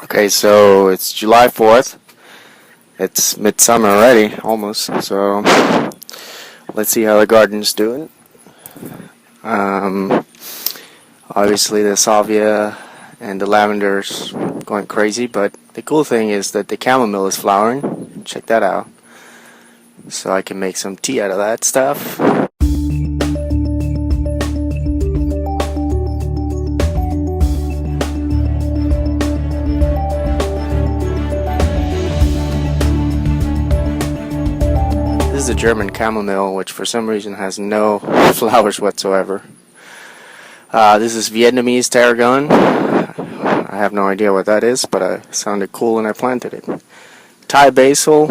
Okay, so it's July 4th. It's midsummer already, almost. So let's see how the garden's doing. Um, Obviously, the salvia and the lavender's going crazy, but the cool thing is that the chamomile is flowering. Check that out. So I can make some tea out of that stuff. This is a German chamomile, which for some reason has no flowers whatsoever. This is Vietnamese tarragon. I have no idea what that is, but it sounded cool and I planted it. Thai basil,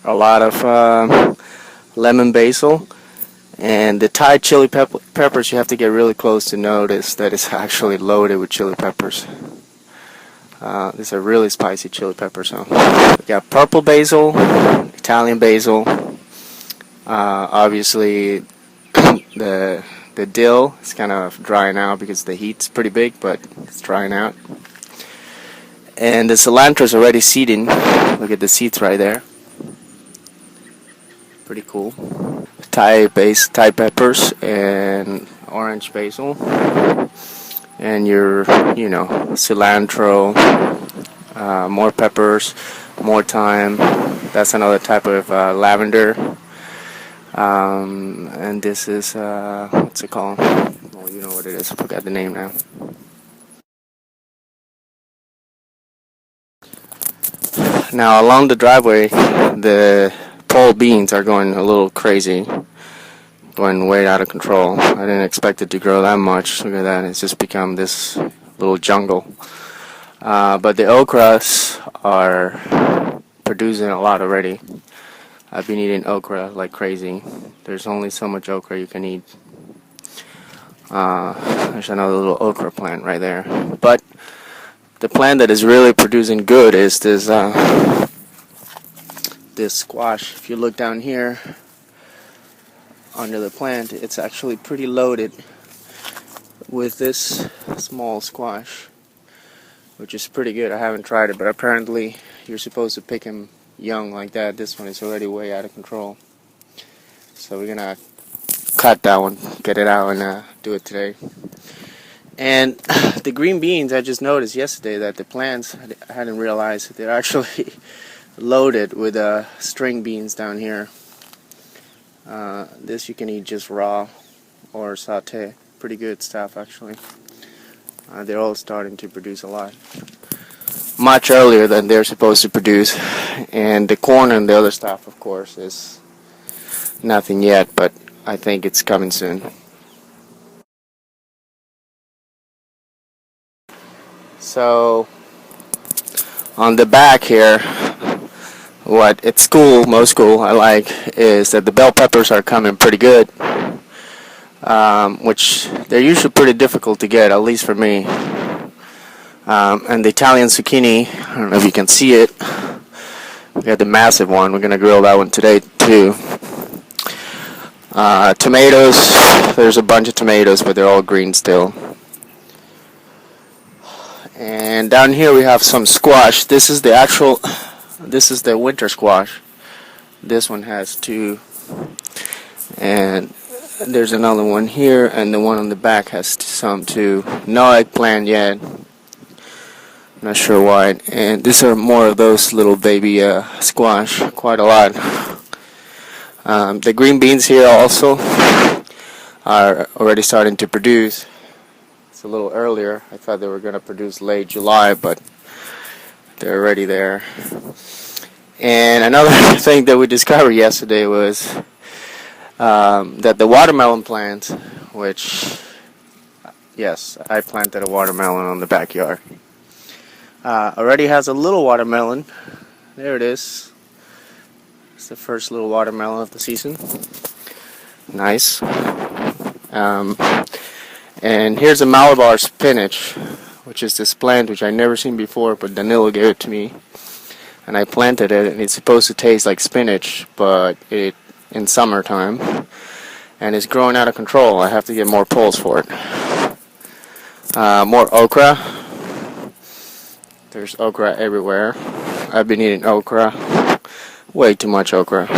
a lot of lemon basil, and the Thai chili peppers you have to get really close to notice that it's actually loaded with chili peppers. These are really spicy chili peppers. We got purple basil, Italian basil. Obviously, the dill is kind of drying out because the heat's pretty big, but it's drying out. And the cilantro is already seeding. Look at the seeds right there. Pretty cool. Thai peppers and orange basil. And your, cilantro, more peppers, more thyme. That's another type of lavender. And this is, what's it called? Well, you know what it is. I forgot the name now. Now, along the driveway, the pole beans are going a little crazy. Going way out of control. I didn't expect it to grow that much. Look at that. It's just become this little jungle. But the okras are producing a lot already. I've been eating okra like crazy. There's only so much okra you can eat. There's another little okra plant right there. But the plant that is really producing good is this squash. If you look down here under the plant, it's actually pretty loaded with this small squash, which is pretty good. I haven't tried it, but apparently you're supposed to pick them young like that. This one is already way out of control. So we're gonna cut that one, get it out, and do it today. And the green beans, I just noticed yesterday that the plants, I hadn't realized that they're actually loaded with string beans down here. This you can eat just raw or saute. Pretty good stuff, actually. They're all starting to produce a lot. Much earlier than they're supposed to produce. And the corn and the other stuff, of course, is nothing yet, but I think it's coming soon. So, on the back here, what at school, most school, I like is that the bell peppers are coming pretty good, which they're usually pretty difficult to get, at least for me. And the Italian zucchini, I don't know if you can see it. We got the massive one. We're going to grill that one today, too. Tomatoes, there's a bunch of tomatoes, but they're all green still. And down here we have some squash. This is the winter squash. This one has two. And there's another one here, and the one on the back has some too. No eggplant yet. Not sure why. And these are more of those little baby squash. Quite a lot. The green beans here also are already starting to produce. It's a little earlier. I thought they were going to produce late July, but they're already there. And another thing that we discovered yesterday was that the watermelon plant, which, yes, I planted a watermelon on the backyard, already has a little watermelon. There it is. It's the first little watermelon of the season. Nice. And here's a Malabar spinach, which is this plant which I never seen before, but Danilo gave it to me. And I planted it, and it's supposed to taste like spinach, but it in summertime. And it's growing out of control. I have to get more poles for it. More okra. There's okra everywhere. I've been eating okra. Way too much okra.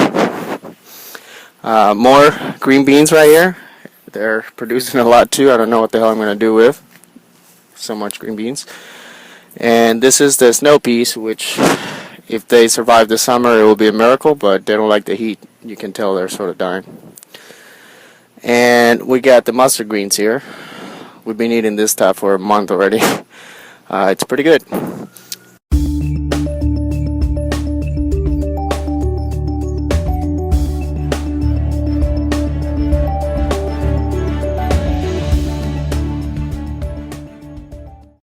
More green beans right here. They're producing a lot too. I don't know what the hell I'm going to do with so much green beans. And this is the snow peas, which if they survive the summer it will be a miracle, but they don't like the heat. You can tell they're sort of dying. And we got the mustard greens here. We've been eating this stuff for a month already. It's pretty good.